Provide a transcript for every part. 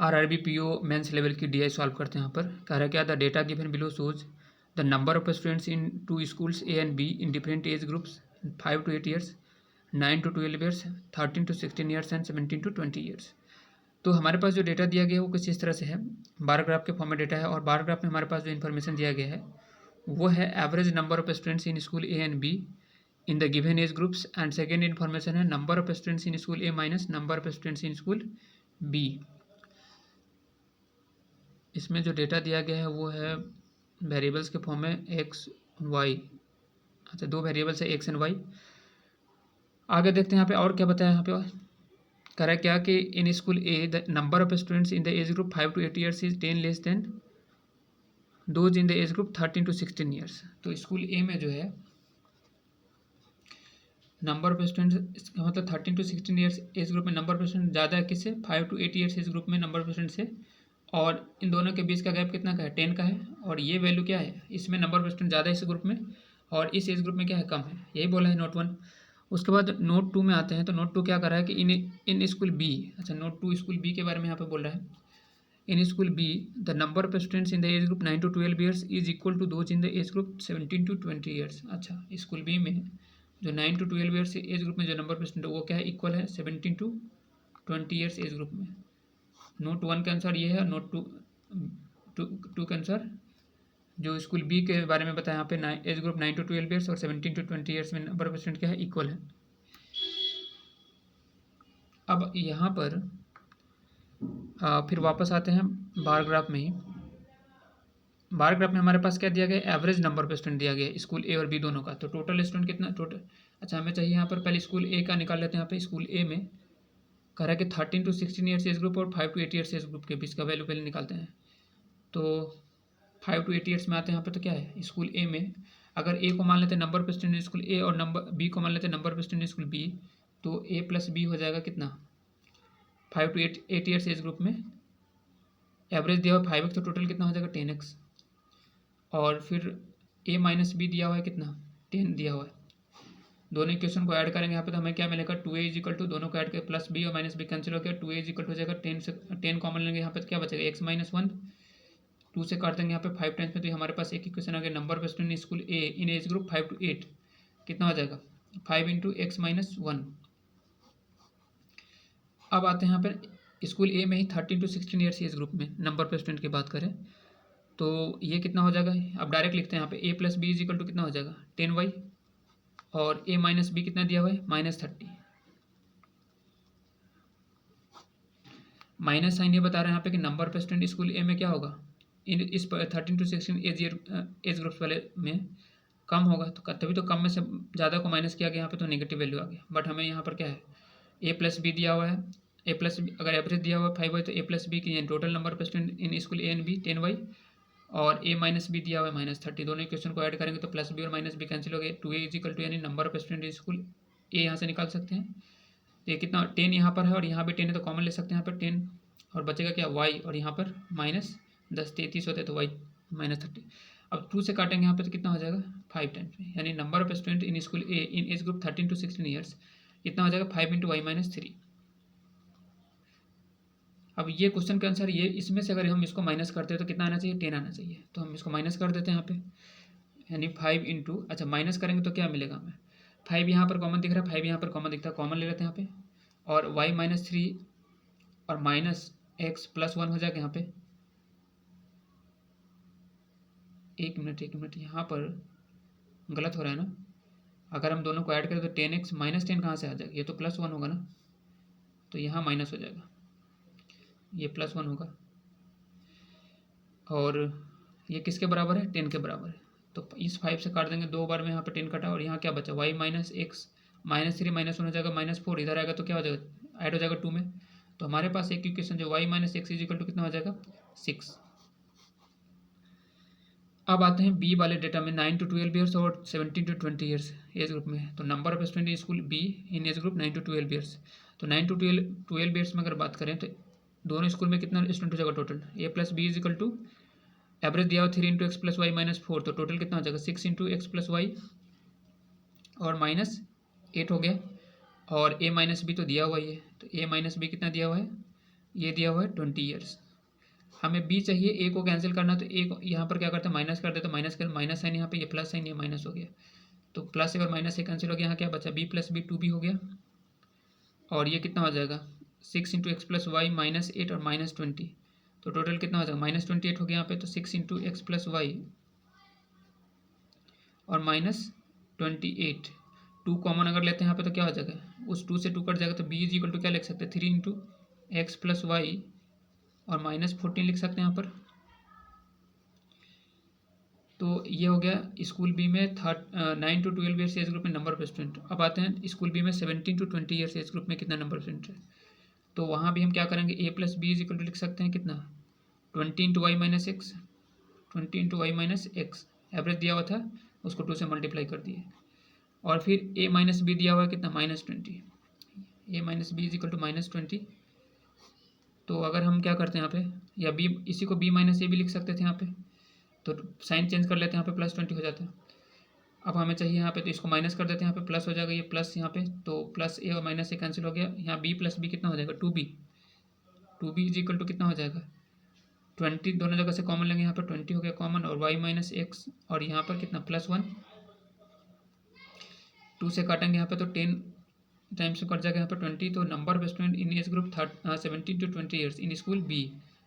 RRB PO mains level की DI solve करते हैं। यहाँ पर कह रहा है क्या, the data given below shows the number of students in 2 schools A and B in different age groups 5 to 8 years, 9 to 12 years, 13 to 16 years and 17 to 20 years। तो हमारे पास जो डेटा दिया गया है वो कुछ इस तरह से है, बार ग्राफ के फॉर्म में डेटा है, और बार ग्राफ में हमारे पास जो इन्फॉर्मेशन दिया गया है वो है average number of students in school A and B in the given age groups, and second information है number of students in school A minus number of students in school B। इसमें जो data दिया गया है वो है variables के form में एक्स वाई। अच्छा, 2 वेरिएबल्स है एक्स एंड वाई। आगे देखते हैं यहाँ पे और क्या बताया। यहाँ पे कह रहा है क्या कि in school A the number of students in the age group 5 to 8 years is 10 less than those in the age group 13 to 16 years। तो स्कूल ए में जो है नंबर ऑफ स्टूडेंट्स, इसका मतलब 13 to 16 years एज ग्रुप में number of student ज़्यादा है किससे, 5 to 8 years एज ग्रुप में नंबर ऑफ स्टूडेंट से, और इन दोनों के बीच का गैप कितना का है, 10 का है। और ये वैल्यू क्या है, इसमें नंबर ऑफ स्टूडेंट ज़्यादा है इस ग्रुप में, और इस एज ग्रुप में क्या है, कम है। यही बोला है नोट 1। उसके बाद नोट 2 में आते हैं। तो नोट 2 क्या कर रहा है कि इन स्कूल बी, अच्छा नोट 2 स्कूल बी के बारे में यहाँ पे बोल रहा है। In school B the number of students in the age group 9 to 12 years is equal to those in the age group 17 to 20 years। अच्छा, स्कूल बी में जो 9 to 12 years एज ग्रुप में जो नंबर ऑफ स्टूडेंट वो क्या है, equal है 17 to 20 years age group में। नोट 1 का आंसर ये है, नोट टू का आंसर जो स्कूल बी के बारे में बताया यहाँ पे एज ग्रुप 9 to 12 years और 17 to 20 years में नंबर ऑफ स्टूडेंट क्या है, इक्वल है। अब यहाँ पर फिर वापस आते हैं बार ग्राफ में ही। बार ग्राफ में हमारे पास क्या दिया गया है, एवरेज नंबर ऑफ स्टूडेंट दिया गया है स्कूल ए और बी दोनों का। तो टोटल स्टूडेंट कितना, टोटल, अच्छा हमें चाहिए यहाँ पर पहले स्कूल ए का निकाल लेते हैं। यहाँ पे स्कूल ए में कह रहा है कि 13 to 16 years एज ग्रुप और 5 to 8 years एज ग्रुप के बीच का वैल्यू पहले निकालते हैं। तो 5 to 8 years में आते हैं। यहाँ पे तो क्या है, स्कूल ए में अगर ए को मान लेते हैं number of student school A और नंबर बी को मान लेते हैं number of student school B, तो ए प्लस बी हो जाएगा कितना, 5 to 8 years एज ग्रुप में एवरेज दिया हुआ 5x, तो टोटल कितना हो जाएगा 10x। और फिर a माइनस बी दिया हुआ है कितना, 10 दिया हुआ है। दोनों इक्वेशन को ऐड करेंगे यहाँ पे तो हमें क्या मिलेगा, 2a इज इक्वल टू, दोनों को ऐड करके प्लस बी और माइनस बी कैंसिल हो गया, 2a इज इक्वल हो जाएगा 10 से 10 कॉमन लेंगे यहाँ पे तो क्या बचेगा, x माइनस 1, 2 से काट देंगे यहाँ पे 5 टाइम्स में, तो हमारे पास एक इक्वेशन आ गया। Number of student school A in age group 5 to 8 कितना हो जाएगा, 5 into x माइनस 1। अब आते हैं यहाँ पर स्कूल ए में ही 13 to 16 years एज ग्रुप में नंबर ऑफ स्टूडेंट की बात करें तो ये कितना हो जाएगा, अब डायरेक्ट लिखते हैं यहाँ पे a plus B is equal to कितना हो जाएगा 10y, और a माइनस बी कितना दिया हुआ है -30। माइनस साइन ये बता रहे हैं यहाँ पे कि नंबर ऑफ स्टूडेंट स्कूल ए में क्या होगा, इस 13 to 16 एज ग्रुप्स वाले में कम होगा, तो तभी तो कम में से ज़्यादा को माइनस किया गया यहाँ पे, तो नेगेटिव वैल्यू आ गया। बट हमें यहाँ पर क्या है, a प्लस बी दिया हुआ है, a प्लस बी अगर एवरेज दिया हुआ है 5y, तो a प्लस बी की total number of student in school A and B 10y, और a माइनस बी दिया हुआ है -30। दोनों इक्वेशन को ऐड करेंगे तो प्लस बी और माइनस बी कैंसिल हो गए, 2a इज इक्वल टू यानी नंबर ऑफ स्टूडेंट स्कूल ए यहाँ से निकाल सकते हैं। तो ये कितना 10 यहाँ पर है और यहाँ भी 10 है, तो कॉमन ले सकते हैं यहाँ पर 10, और बचेगा क्या y, और यहाँ पर -10 33 होते तो y -30। अब 2 से काटेंगे यहाँ पे तो कितना हो जाएगा 5 टाइम्स में, यानी number of student in school A in age group 13 to 16 years कितना हो जाएगा 5 into y - 3। अब ये क्वेश्चन का आंसर ये, इसमें से अगर हम इसको माइनस करते हैं तो कितना आना चाहिए, 10 आना चाहिए। तो हम इसको माइनस कर देते हैं यहाँ पे, यानी 5 इंटू, अच्छा माइनस करेंगे तो क्या मिलेगा हमें, 5 यहाँ पर कॉमन दिख रहा है, 5 यहाँ पर कॉमन दिखता है, कॉमन ले लेते हैं यहाँ पे, और y -3 और -x + 1 हो जाएगा यहाँ पे। एक मिनट यहाँ पर गलत हो रहा है ना, अगर हम दोनों को ऐड करें तो 10x -10 कहाँ से आ जाएगा, ये तो +1 होगा ना, तो यहाँ माइनस हो जाएगा, ये +1 होगा, और ये किसके बराबर है, 10 के बराबर है। तो इस 5 से काट देंगे, 2 बार में यहाँ पे 10 कटा, और यहाँ क्या बचा y - x -3 -1 हो जाएगा, -4 इधर आएगा तो क्या हो जाएगा, ऐड हो जाएगा 2 में। तो हमारे पास एक इक्वेशन जो y - x is equal to कितना हो जाएगा 6। अब आते हैं बी वाले डेटा में 9 to 12 years और 17 to 20 years एज ग्रुप में। तो number of student school be in age group 9 to 12 years। तो 9 to 12 years में अगर बात करें तो दोनों स्कूल में कितना स्टूडेंट हो जाएगा total, a plus B is equal to average दिया हुआ 3 into x + y - 4, तो टोटल कितना हो जाएगा 6 into x + y और -8 हो गया, और a - b तो दिया हुआ ही है, तो a - b कितना दिया हुआ है ये दिया हुआ है 20 ईयर्स। हमें बी चाहिए, ए को कैंसिल करना, तो ए को यहाँ पर क्या करते हैं माइनस कर देते, तो माइनस कर, माइनस साइन यहाँ पे, ये प्लस साइन, ये माइनस हो गया, तो प्लस और माइनस से कैंसिल हो गया, यहाँ क्या बचा बी प्लस बी 2b हो गया, और ये कितना हो जाएगा 6 इंटू एक्स प्लस वाई -8 और -20, तो टोटल कितना हो जाएगा -28 हो गया यहाँ पे, तो 6 इंटू एक्स प्लस वाई और -28, 2 कॉमन अगर लेते हैं यहाँ पे तो क्या हो जाएगा, उस 2 से 2 कट जाएगा, तो बी इज इक्वल टू क्या लिख सकते हैं 3 इंटू एक्स प्लस वाई और -14 लिख सकते हैं यहाँ पर। तो ये हो गया स्कूल बी में 9 to 12 ईयर्स एज ग्रुप में नंबर ऑफ स्टूडेंट। अब आते हैं स्कूल बी में 17 to 20 ईयर्स एज ग्रुप में कितना नंबर ऑफ स्टूडेंट है। तो वहाँ भी हम क्या करेंगे A plus B is equal to लिख सकते हैं कितना 20 into Y minus X, 20 into Y minus X, average दिया हुआ था उसको 2 से मल्टीप्लाई कर दिए, और फिर ए माइनस बी दिया हुआ है कितना -20, A minus B is equal to -20। तो अगर हम क्या करते हैं यहाँ पे, या बी इसी को बी माइनस ए भी लिख सकते थे यहाँ पे, तो साइन चेंज कर लेते हैं यहाँ पे +20 हो जाता है। अब हमें चाहिए यहाँ पे, तो इसको माइनस कर देते हैं यहाँ पे, प्लस हो जाएगा, ये प्लस यहाँ पे, तो प्लस ए और माइनस ए कैंसिल हो गया, यहाँ बी प्लस बी कितना हो जाएगा 2b इज इक्वल टू कितना हो जाएगा 20, दोनों जगह से कॉमन लेंगे, यहाँ पर 20 हो गया कॉमन, और y माइनस एक्स, और यहाँ पर कितना +1, 2 से काटेंगे यहाँ पे तो 10 टाइम्स से कट जाएगा यहाँ पर 20, तो number of student in age group 17 to 20 years in school B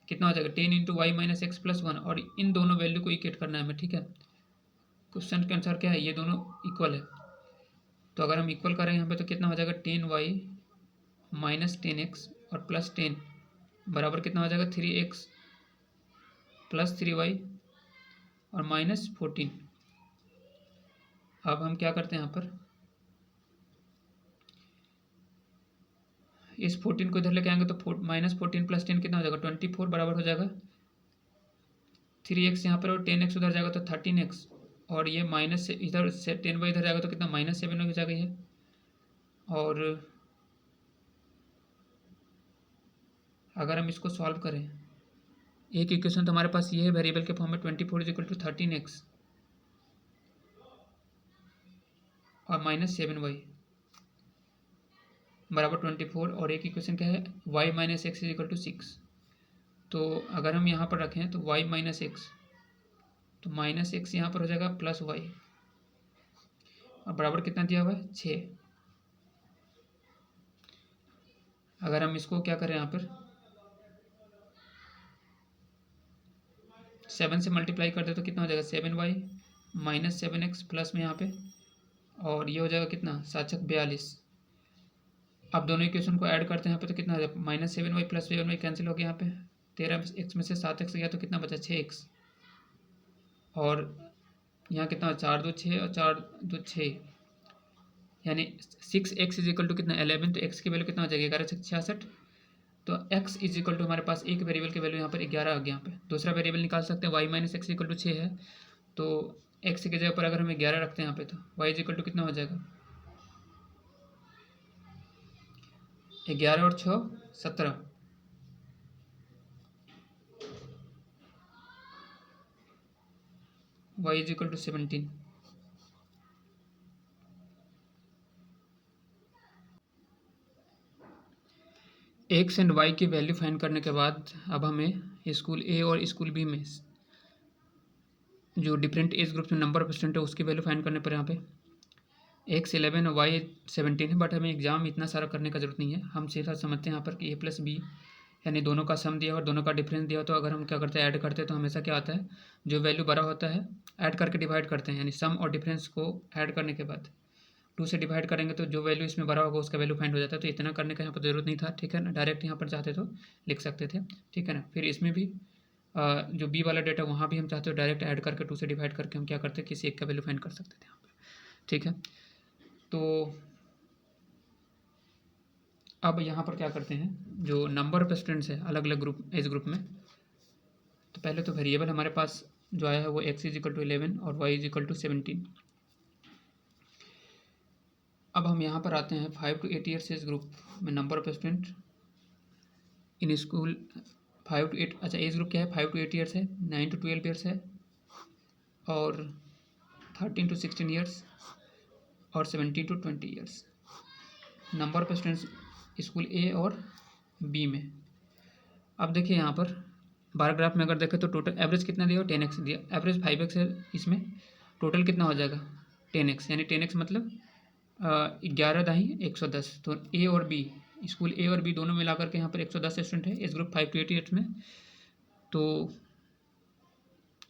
कितना हो जाएगा 10 into Y minus X plus 1, और इन दोनों वैल्यू को इक्वेट करना है हमें, ठीक है। क्वेश्चन के अनुसार क्या है, ये दोनों इक्वल है, तो अगर हम इक्वल करें यहाँ पे तो कितना हो जाएगा 10y माइनस 10x और +10 बराबर कितना हो जाएगा 3x प्लस 3y और -14। अब हम क्या करते हैं यहाँ पर, इस 14 को इधर लेके आएंगे तो -14 + 10 कितना हो जाएगा 24 बराबर हो जाएगा 3x यहाँ पर, और 10x उधर जाएगा तो 13x, और ये माइनस से इधर से 10y इधर जाएगा तो कितना -7 हो जाएगा ये, और अगर हम इसको सॉल्व करें, एक इक्वेशन तो हमारे पास ये है वेरिएबल के फॉर्म में 24 इज इक्वल टू 13x और -7y बराबर 24, और एक इक्वेशन क्या है y minus X is equal to 6। तो अगर हम यहाँ पर रखें तो y माइनस एक्स, तो -x यहाँ पर हो जाएगा +y और बराबर कितना दिया हुआ है 6। अगर हम इसको क्या करें यहाँ पर 7 से मल्टीप्लाई कर दे तो कितना हो जाएगा 7y माइनस 7x प्लस में यहाँ पे, और ये हो जाएगा कितना 7×42। अब दोनों इक्वेशन को ऐड करते हैं यहाँ पे तो कितना हो जाएगा -7y प्लस 7y कैंसिल हो गया, यहाँ पे 13x में से 7x गया तो कितना बचा 6x, और यहाँ कितना 4 2 6 और 4 2 6, यानी 6x इज इक्वल टू कितना 11, तो x की वैल्यू कितना हो जाएगी 11×66, तो x इज इक्वल टू हमारे पास एक वेरिएबल की वैल्यू यहाँ पर 11 आ गया। यहाँ पे दूसरा वेरिएबल निकाल सकते हैं y minus X equal to 6 है, तो x की जगह पर अगर हम 11 रखते हैं यहाँ पे तो y इज इक्वल टू कितना हो जाएगा 11 और 6 17, y is equal to 17। X and Y की वैल्यू फाइंड करने के बाद अब हमें स्कूल ए और स्कूल बी में जो डिफरेंट एज ग्रुप में नंबर ऑफ स्टूडेंट है उसकी वैल्यू फाइंड करने पर यहाँ पे x 11 और y 17 है, बट हमें एग्जाम इतना सारा करने का जरूरत नहीं है, हम सीधा समझते हैं यहाँ पर कि a प्लस बी यानी दोनों का सम दिया और दोनों का डिफरेंस दिया, तो अगर हम क्या करते हैं ऐड करते हैं तो हमेशा क्या आता है जो वैल्यू बड़ा होता है ऐड करके डिवाइड करते हैं, यानी सम और डिफरेंस को ऐड करने के बाद 2 से डिवाइड करेंगे तो जो वैल्यू इसमें बड़ा होगा उसका वैल्यू फाइंड हो जाता है, तो इतना करने का यहाँ पर ज़रूरत नहीं था, ठीक है ना, डायरेक्ट यहाँ पर चाहते तो लिख सकते थे, ठीक है ना। फिर इसमें भी जो बी वाला डेटा वहाँ भी हम चाहते हो डायरेक्ट ऐड करके 2 से डिवाइड करके हम क्या करते हैं किसी एक का वैल्यू फाइंड कर सकते थे यहाँ पर, ठीक है। तो अब यहाँ पर क्या करते हैं जो नंबर ऑफ स्टूडेंट्स है अलग अलग ग्रुप एज ग्रुप में, तो पहले तो वेरिएबल हमारे पास जो आया है वो x इज इक्वल टू 11 और y इज इक्वल टू 17। अब हम यहाँ पर आते हैं 5 to 8 ईयर्स एज ग्रुप में number of student in school 5 to 8, अच्छा एज ग्रुप क्या है 5 to 8 ईयर्स है, 9 to 12 ईयर्स है, और 13 to 16 ईयर्स और 17 to 20 years. Number of students school A और बी में, अब देखिए यहाँ पर बार ग्राफ में अगर देखें तो टोटल एवरेज कितना दिया हो 10x दिया, एवरेज 5x है, इसमें टोटल कितना हो जाएगा 10x, यानी 10x मतलब 11×110। तो ए और बी, स्कूल ए और बी दोनों मिला करके यहाँ पर 110 स्टूडेंट है, एज ग्रुप 5 to 8 ईयर्स में। तो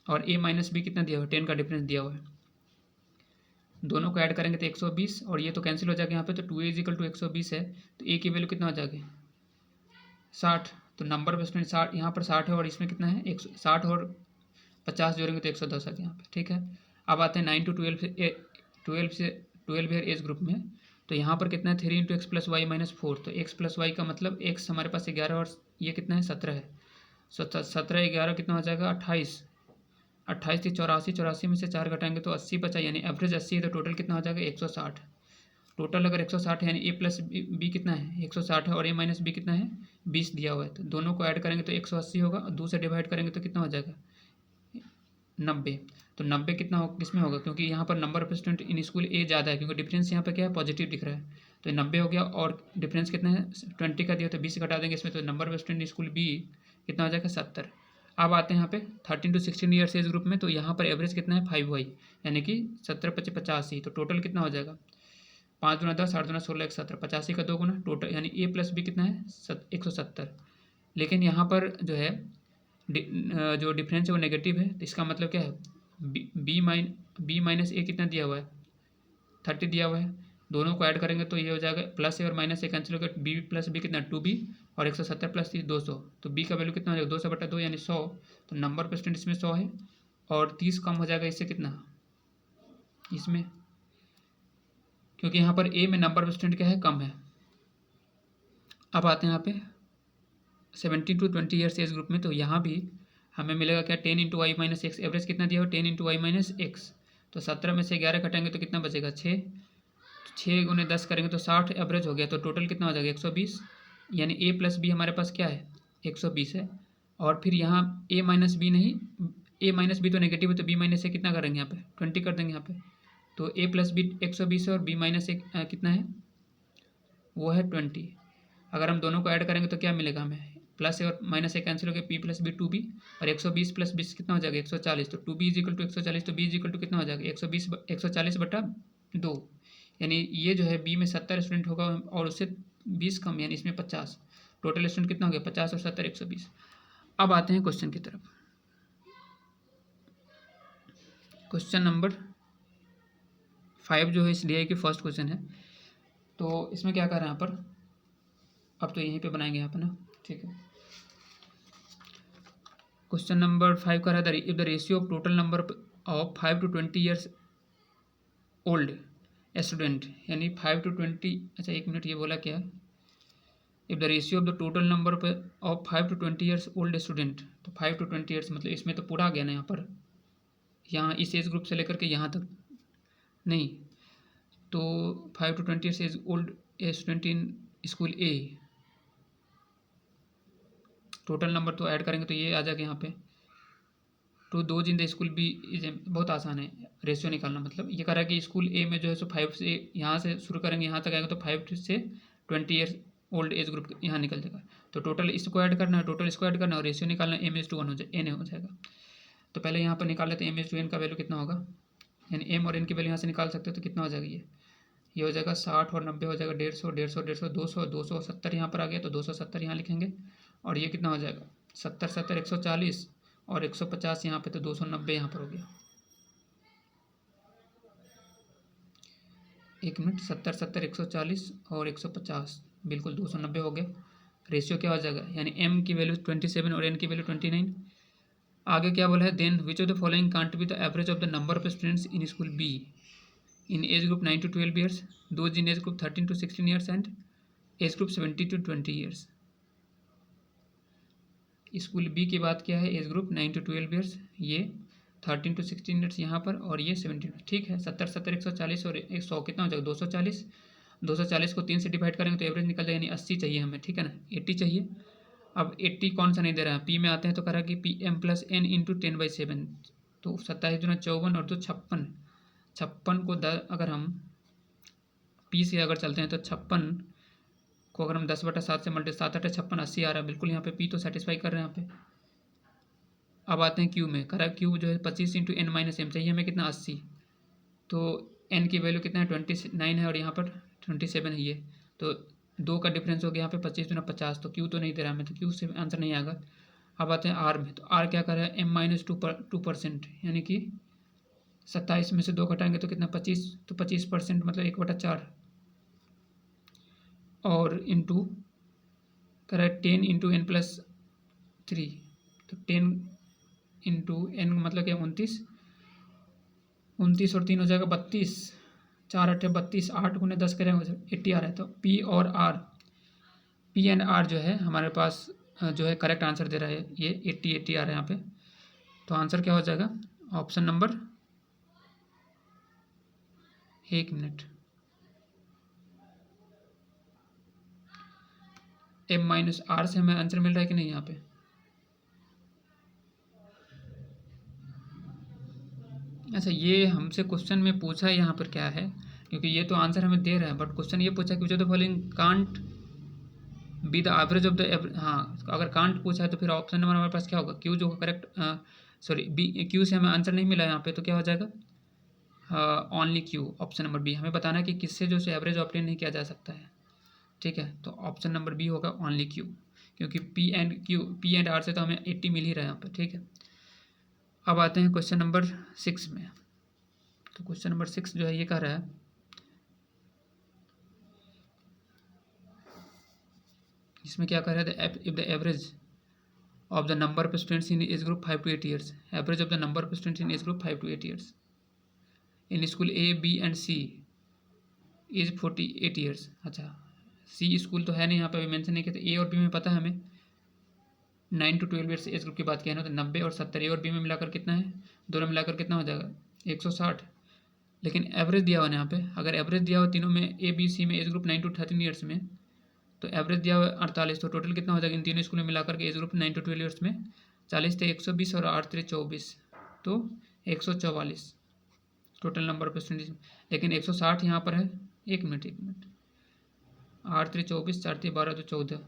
और ए माइनस बी कितना दिया हुआ है 10 का डिफरेंस दिया हुआ है, दोनों को ऐड करेंगे तो 120 और ये तो कैंसिल हो जाएगा यहाँ पे, तो 2a = 120 है, तो ए की वैल्यू कितना हो जाएगी 60। तो नंबर ऑफ स्टूडेंट 60, यहाँ पर 60 है और इसमें कितना है 160 और 50 जोड़ेंगे तो 110 आ गया यहाँ पे, ठीक है। अब आते हैं 9 to 12 ईयर एज ग्रुप में। तो यहाँ पर कितना है 3 × x + y - 4, तो x + y का मतलब x हमारे पास 11 और ये कितना है 17 है, 17 11 कितना हो जाएगा 28, 28 थी 84, 84 में से 4 घटाएंगे तो 80 बचा, यानी एवरेज 80 है, तो टोटल कितना हो जाएगा 160। टोटल अगर 160 है यानी a + b कितना है 160 है और a - b कितना है 20 दिया हुआ है, तो दोनों को ऐड करेंगे तो 180 होगा और 2 से डिवाइड करेंगे तो कितना हो जाएगा 90। तो 90 कितना हो किसमें होगा, क्योंकि यहाँ पर number of student in school A ज़्यादा है, क्योंकि डिफरेंस यहाँ पर क्या है पॉजिटिव दिख रहा है, तो 90 हो गया। और डिफरेंस कितना है 20 का दिया, तो 20 घटा देंगे इसमें, तो number of student school B कितना हो जाएगा 70। अब आते हैं यहाँ पे 13 to 16 ईयर्स एज ग्रुप में, तो यहाँ पर एवरेज कितना है 5y, यानी कि 70 × 50 80, तो टोटल कितना हो जाएगा 5 × 10 8 × 16 170, 85 का 2 गुना टोटल, यानी a + b कितना है 170। लेकिन यहाँ पर जो है जो डिफरेंस है वो नेगेटिव है, तो इसका मतलब क्या है b - a कितना दिया हुआ है 30 दिया हुआ है, दोनों को ऐड करेंगे तो ये हो जाएगा प्लस ए और माइनस ए कैंसिल होकर b + b कितना 2b और 170 + 30 200, तो b का वैल्यू कितना हो जाएगा 200/2 यानी 100। तो नंबर ऑफ स्टूडेंट इसमें 100 है और 30 कम हो जाएगा इससे कितना इसमें, क्योंकि यहाँ पर ए में नंबर ऑफ स्टूडेंट क्या है कम है। अब आते हैं यहाँ पे 17 to 20 ईयर्स एज ग्रुप में, तो यहाँ भी हमें मिलेगा क्या 10 × y - x, एवरेज कितना दिया हो 10 × y - x, तो 17 में से 11 घटाएंगे तो कितना बचेगा 6, 6 × 10 करेंगे तो 60 एवरेज हो गया, तो टोटल कितना हो जाएगा 120, यानी a + b हमारे पास क्या है 120 है। और फिर यहाँ a - b नहीं, a - b तो नेगेटिव है, तो b - a कितना करेंगे यहाँ पे 20 कर देंगे यहाँ पे, तो a + b 120 है और b - a कितना है वो है 20। अगर हम दोनों को ऐड करेंगे तो क्या मिलेगा हमें प्लस ए और माइनस ए कैंसिल हो गया p + b 2b और 120 + 20 कितना हो जाएगा 140, तो 2b = 140, तो b = कितना हो जाएगा 120 140/2, यानी ये जो है बी में 70 स्टूडेंट होगा और उससे 20 कम, यानी इसमें 50, टोटल स्टूडेंट कितना हो गया 50 और 70 120। अब आते हैं क्वेश्चन की तरफ। क्वेश्चन नंबर 5 जो है इस DI की फर्स्ट क्वेश्चन है, तो इसमें क्या कर रहे हैं यहाँ पर, अब तो यहीं पे बनाएंगे यहाँ पर ना, ठीक है। क्वेश्चन नंबर 5 का रहा if the ratio of total number of 5 to 20 years old student, यानी 5 to 20, अच्छा 1 मिनट ये बोला क्या है, if the ratio of the total number of 5 to 20 years old student, तो 5 to 20 ईयर्स मतलब इसमें तो पूरा आ गया ना यहाँ पर, यहाँ इस एज ग्रुप से लेकर के यहाँ तक नहीं, तो 5 to 20 years age old student in school A, total number तो ऐड करेंगे तो ये आ जाएगा यहाँ पे to those in the school B is, बहुत आसान है रेशियो निकालना। मतलब ये कह रहा है कि स्कूल ए में जो है सो 5 से यहाँ से शुरू करेंगे यहाँ तक आएगा तो 5 से 20 ईयर्स ओल्ड एज ग्रुप यहाँ निकल जाएगा, तो टोटल इसको ऐड करना है, टोटल इसको ऐड करना है और रेशियो निकालना है, m/1 हो जाए n हो जाएगा। तो पहले यहाँ पर निकाल लेते हैं m/n का वैल्यू कितना होगा, यानी m और n की वैल्यू यहाँ से निकाल सकते हो तो कितना हो जाएगा ये हो जाएगा 60 और 90 हो जाएगा 150 150 150 200 270 यहाँ पर आ गया, तो 270 यहाँ लिखेंगे और ये कितना हो जाएगा 70 70 140 और 150 यहाँ पे, तो 290 यहाँ पर हो गया। 1 मिनट 70 70 140 और 150 बिल्कुल 290 हो गया। रेशियो क्या हो जाएगा, यानी m की वैल्यू 27 और n की वैल्यू 29। आगे क्या बोला है, then which of the following can't be the average of the number of students in school B in age group 9 to 12 years, those in age group 13 to 16 years and age group 70 to 20 years। School B की बात किया है, as group 9 to 12 years, ये 13 to 16 years यहाँ पर और ये 17, ठीक है। 70 70 140 और 100 कितना हो जाएगा 240, 240 को 3 से डिवाइड करेंगे तो एवरेज निकल जाएगा, यानी 80 चाहिए हमें, ठीक है ना, 80 चाहिए। अब 80 कौन सा नहीं दे रहा है, पी में आते हैं तो कह रहा है कि PM + n × 10/7, तो 27 × 54 और 2 56, 56 को अगर हम पी से अगर चलते हैं तो 56 को अगर हम 10/7 से मल्टी 7×8 = 56 आ रहा है, बिल्कुल यहाँ पे पी तो सेटिस्फाई कर रहे हैं यहाँ पे। अब आते हैं क्यू में, करा क्यू जो है 25 × n-m चाहिए हमें कितना 80, तो n की वैल्यू कितना है 29 है और यहाँ पर 27 है ये, तो 2 का डिफरेंस हो गया यहाँ पे 25 × 50, तो क्यू तो नहीं दे रहा हमें, तो क्यू से आंसर नहीं आएगा। अब आते हैं आर में, तो आर क्या कर रहा है m-2%, यानी कि 27 में से 2 घटाएंगे तो कितना 25, तो 25% मतलब 1/4 और इंटू कर रहा है 10 × n+3, तो 10 × n मतलब क्या 29 और 3 हो जाएगा 32, 4×8 = 32, 8×10 करें 80 आ रहा है। तो पी एंड आर जो है हमारे पास जो है करेक्ट आंसर दे रहा है, ये 80 आ रहा है यहाँ पे। तो आंसर क्या हो जाएगा, ऑप्शन नंबर, एक मिनट, m-r से हमें आंसर मिल रहा है कि नहीं यहाँ पे, अच्छा ये हमसे क्वेश्चन में पूछा है यहाँ पर क्या है, क्योंकि ये तो आंसर हमें दे रहा है, बट क्वेश्चन ये पूछा कि विच of the following can't be the average of the, हाँ अगर कांट पूछा है तो फिर ऑप्शन नंबर हमारे पास क्या होगा, क्यू जो करेक्ट, सॉरी बी, क्यू से हमें आंसर नहीं मिला यहाँ पे, तो क्या हो जाएगा only Q, option number B. हमें बताना है कि किससे जो एवरेज ऑब्टेन नहीं किया जा सकता है, ठीक है, तो ऑप्शन नंबर बी होगा ओनली क्यू, क्योंकि पी एंड आर से तो हमें 80 मिल ही रहा है यहाँ पे, ठीक है। अब आते हैं क्वेश्चन नंबर 6 में, तो क्वेश्चन नंबर 6 जो है ये कह रहा है, इसमें क्या कह रहा है, if the average of the number of students in age group 5 to 8 years, average of the number of students in age group 5 to 8 years in school A B and C is 48 years। अच्छा सी school तो है नहीं यहाँ पे, अभी mention नहीं किया, तो ए और बी में पता है हमें 9 to 12 years एज ग्रुप की बात किया है ना, तो 90 और 70 ए और बी में मिलाकर कितना है, दोनों मिलाकर कितना हो जाएगा 160, लेकिन एवरेज दिया हुआ है यहाँ पे, अगर एवरेज दिया हुआ तीनों में ए बी सी में एज ग्रुप 9 to 13 years में, तो एवरेज दिया हुआ है 48, तो टोटल कितना हो जाएगा इन तीनों स्कूल में मिलाकर के एज ग्रुप 9 to 12 years में, 40 थे 120 और 8 थे 24, तो 144 टोटल नंबर ऑफ स्टूडेंट, लेकिन 160 यहाँ पर है, एक मिनट 8 थे 24, 4 थे 12, तो 14,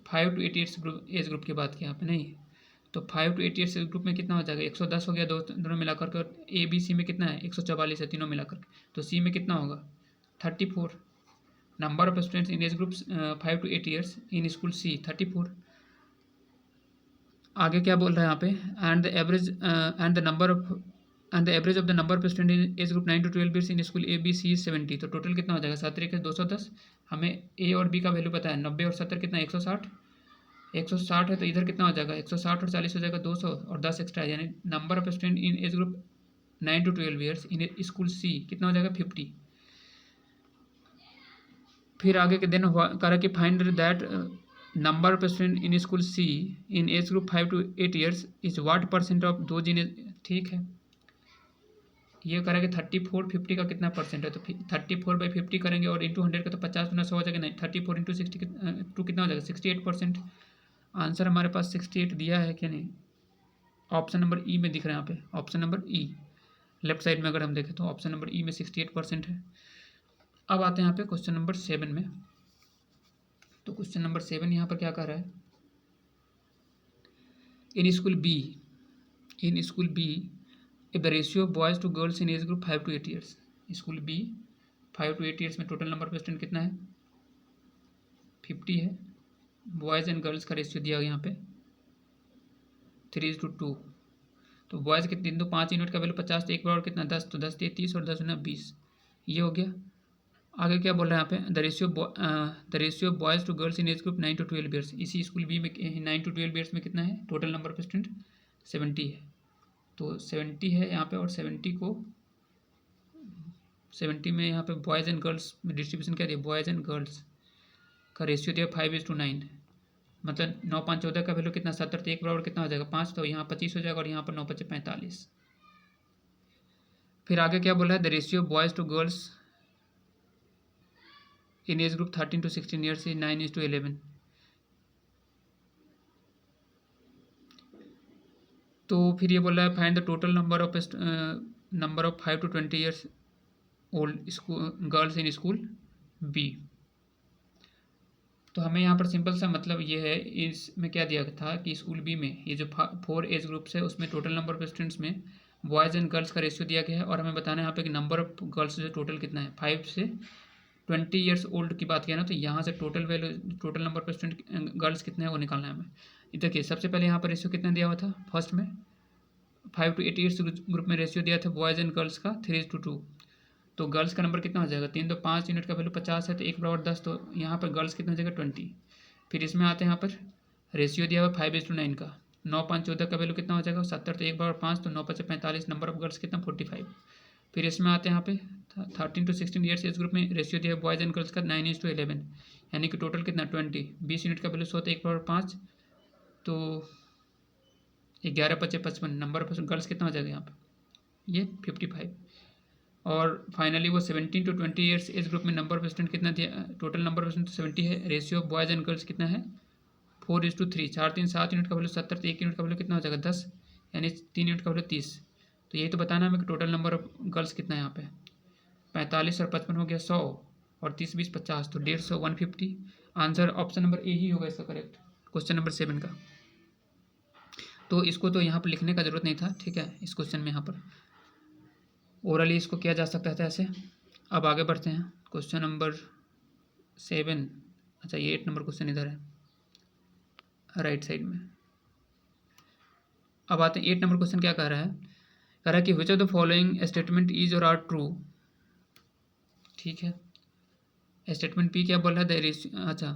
5 to 8 years एज ग्रुप की बात की यहाँ पे नहीं, तो 5 to 8 years ग्रुप में कितना हो जाएगा 110 हो गया, दोनों मिलाकर के, और ए बी सी में कितना है 144 है तीनों मिलाकर, तो सी में कितना होगा 34, number of students in age group 5 to 8 years in school C 34। आगे क्या बोल रहा है यहाँ पे, and the average of the number of student in age group 9 to 12 years in school A B C 70, तो टोटल कितना हो जाएगा 7 तरीके 210, हमें ए और बी का वैल्यू पता है 90 और 70 कितना 160, 160 है तो इधर कितना हो जाएगा 160 और 40 हो जाएगा 200 और 10 एक्स्ट्रा, यानी number of student in age group 9 to 12 years in school C कितना हो जाएगा 50। फिर आगे के दिन करा कि find that number of student in school C in age group 5 to 8 years is what % of दो जिन, ठीक है, ये करेंगे 34 50 का कितना परसेंट है, तो 34/50 करेंगे और इंटू 100 का तो 50 गुना 100 हो जाएगा, नहीं 34 × 60 टू कितना हो जाएगा 68%। आंसर हमारे पास 68 दिया है कि नहीं, ऑप्शन नंबर ई में दिख रहा है यहाँ पे, ऑप्शन नंबर ई लेफ्ट साइड में अगर हम देखें तो ऑप्शन नंबर ई में 68% है। अब आते हैं यहाँ पे क्वेश्चन नंबर 7 में, तो क्वेश्चन नंबर 7 यहाँ पर क्या कर रहा है, in school B if the ratio of boys to girls in age group 5 to 8 years, school B 5 to 8 years में टोटल नंबर ऑफ स्टूडेंट कितना है 50 है, बॉयज़ एंड गर्ल्स का रेशियो दिया गया यहाँ पे 3:2, तो बॉयज़ कितने दिन, तो 5 यूनिट का वैल्यू 50, तो एक बार और कितना 10, तो 10 × 30 और 10 × 20, ये हो गया। आगे क्या बोल रहा है यहाँ पे, the ratio of boys to girls in age group 9 to 12 years, इसी स्कूल बी में 9 to 12 years में कितना है टोटल नंबर ऑफ स्टूडेंट 70 है, तो 70 है यहाँ पे, और 70 में यहाँ पे बॉयज़ एंड गर्ल्स में डिस्ट्रीब्यूशन क्या दिया, बॉयज़ एंड गर्ल्स का रेशियो दिया 5:9, मतलब 9 5 14 का वैल्यू कितना 70, तो एक बराबर कितना हो जाएगा 5, तो यहाँ 25 हो जाएगा और यहाँ पर 9 5 45। फिर आगे क्या बोला है, the ratio of boys to girls in age group 13 to 16 years is 9:11, तो फिर ये बोल रहा है find the total number of 5 to 20 years old school girls in school B. तो हमें यहाँ पर सिंपल सा मतलब ये है, इसमें क्या दिया था कि स्कूल बी में ये जो 4 एज ग्रुप्स है उसमें टोटल नंबर ऑफ स्टूडेंट्स में बॉयज़ एंड गर्ल्स का रेशियो दिया गया है, और हमें बताना है यहाँ पे कि नंबर ऑफ गर्ल्स जो टोटल कितना है, 5 से 20 ईयर्स ओल्ड की बात किया ना, तो यहाँ से total value total number of student girls कितने हैं वो निकालना है हमें। देखिए सबसे पहले यहाँ पर रेशियो कितना दिया हुआ था, फर्स्ट में 5 to 8 ईयर्स ग्रुप में रेशियो दिया था बॉयज़ एंड गर्ल्स का 3:2। तो गर्ल्स का नंबर कितना हो जाएगा, 3 तो 5 यूनिट का वैल्यू 50 है, तो 1 बराबर 10, तो यहाँ पर गर्ल्स कितना हो जाएगा 20। फिर इसमें आते हैं यहाँ पर रेशियो दिया हुआ 5:9 का, 9 5 14 का वैल्यू कितना हो जाएगा 70, तो 1 बराबर 5, तो 9 5 45, नंबर ऑफ गर्ल्स कितना 45। फिर इसमें आते हैं यहाँ पे 13 to 16 ईयर्स एज ग्रुप में रेशियो दिया है बॉयज़ एंड गर्ल्स का 9:11, यानी कि टोटल कितना 20, 20 यूनिट का वैल्यू 100, तो 1 बराबर 5, तो 11 5 55, नंबर ऑफ गर्ल्स कितना हो जाएगा यहाँ पर ये 55। और फाइनली वो 17 to 20 ईयर्स एज ग्रुप में नंबर ऑफ स्टूडेंट कितना दिया, टोटल नंबर ऑफ स्टूडेंट 70 है, ratio of boys and girls कितना है 4:3, 4 3 7 यूनिट का वैल्यू 70, तो 1 यूनिट का वैल्यू कितना हो जाएगा 10, यानी 3 यूनिट का वैल्यू 30। तो यही तो बताना हमें कि टोटल नंबर ऑफ गर्ल्स कितना है यहाँ पे, 45 और 55 हो गया 100, और 30 20 50, तो 150 150। आंसर ऑप्शन नंबर ए ही होगा इसका करेक्ट, क्वेश्चन नंबर 7 का। तो इसको तो यहाँ पर लिखने का जरूरत नहीं था, ठीक है, इस क्वेश्चन में यहाँ पर ओरली इसको किया जा सकता था ऐसे। अब आगे बढ़ते हैं क्वेश्चन नंबर 7, अच्छा ये 8 नंबर क्वेश्चन इधर है राइट साइड में। अब आते हैं 8 नंबर क्वेश्चन, क्या कह रहा है कि विच of the following statement is और आर ट्रू, ठीक है। स्टेटमेंट पी क्या बोल रहा है, देयर इज, अच्छा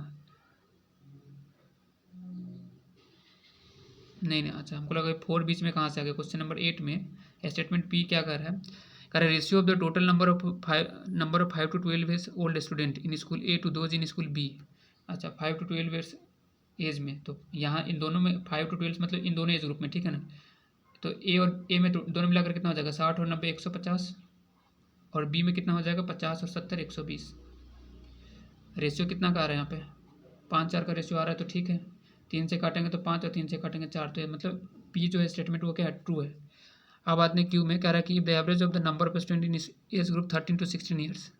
नहीं, अच्छा हमको लगा 4 बीच में कहाँ से आ गया, क्वेश्चन नंबर 8 में स्टेटमेंट पी क्या कर रहा है, ratio of the total number of 5 to 12 is old student in school A to those in school B. अच्छा 5 to 12 ईयर्स एज में, तो यहाँ इन दोनों में 5 to 12 मतलब इन दोनों एज ग्रुप में, ठीक है ना। तो ए और ए में तो दोनों मिलाकर कितना हो जाएगा 60 और 90 150, और बी में कितना हो जाएगा 50 और 70 120। रेशियो कितना का आ रहा है यहाँ पे 5 4 का रेशियो आ रहा है, तो ठीक है, 3 से काटेंगे तो 5 और 3 से काटेंगे 4, तो मतलब पी जो है स्टेटमेंट वो क्या है ट्रू है। अब आते हैं क्यू में, कह रहा है कि the average of the number of student in age group 13 to 16 years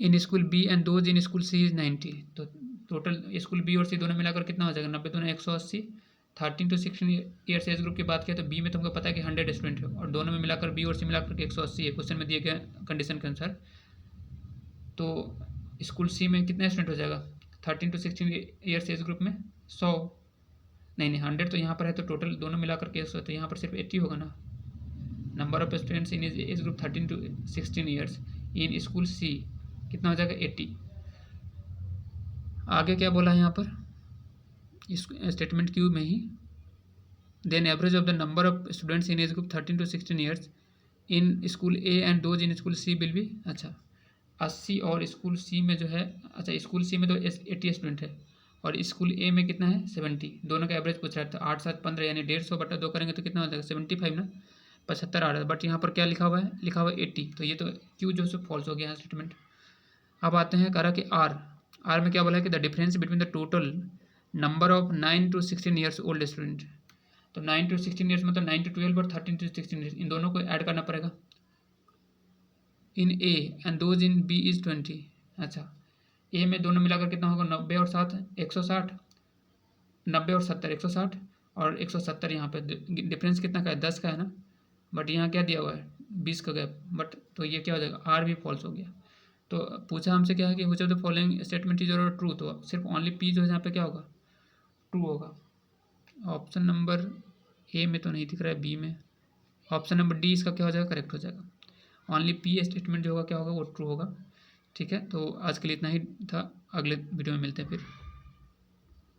in school B and those in school C is 90। तो टोटल स्कूल बी और सी दोनों मिलाकर कितना हो जाएगा 90 दोनों 180। 13 to 16 ईयर्स एज ग्रुप की बात किया तो बी में तुमको पता है कि 100 स्टूडेंट है, और दोनों में मिलाकर बी और सी मिलाकर के 180 है क्वेश्चन में दिए गए कंडीशन के अनुसार। तो स्कूल सी में कितना स्टूडेंट हो जाएगा 13 to 16 ईयर्स एज ग्रुप में 100, नहीं 100 तो यहाँ पर है, तो टोटल दोनों मिलाकर के 100, तो यहाँ पर सिर्फ 80 होगा ना। Number of students in age group 13 to 16 years in school C कितना हो जाएगा 80। आगे क्या बोला है यहाँ पर इस स्टेटमेंट क्यू में ही, then average of the number of students in age group 13 to 16 years in school A and those in school C will be, अच्छा 80, और स्कूल सी में जो है, अच्छा स्कूल सी में तो 80 स्टूडेंट है, और स्कूल ए में कितना है 70, दोनों का एवरेज पूछ रहा था। 8 7 15 यानी 150 बटा 2 करेंगे तो कितना हो जाएगा 75 ना, 75 आ रहा है, बट यहाँ पर क्या लिखा हुआ है, लिखा हुआ है 80, तो ये तो क्यू जो है फॉल्स हो गया है स्टेटमेंट। अब आते हैं करा कि आर में क्या बोला है कि the difference between the total number of 9 to 16 years old student, तो 9 to 16 ईयर्स मतलब 9 to 12 और 13 to 16 ईयर्स, इन दोनों को ऐड करना पड़ेगा in A and those in B is 20। अच्छा ए में दोनों मिलाकर कितना होगा 90 और 7 160, 90 और 70 160, और 170 यहाँ पे डिफरेंस कितना का है 10 का है ना, बट यहाँ क्या दिया हुआ है 20 का गैप, बट तो ये क्या हो जाएगा आर भी फॉल्स हो गया। तो पूछा हमसे क्या है कि which of the following statement is और ट्रू, तो सिर्फ ओनली पी जो है यहाँ पे क्या होगा ट्रू होगा। ऑप्शन नंबर ए में तो नहीं दिख रहा है, बी में, ऑप्शन नंबर डी इसका क्या हो जाएगा करेक्ट हो जाएगा। ओनली पी स्टेटमेंट जो होगा क्या होगा वो ट्रू होगा। ठीक है, तो आज के लिए इतना ही था, अगले वीडियो में मिलते हैं फिर।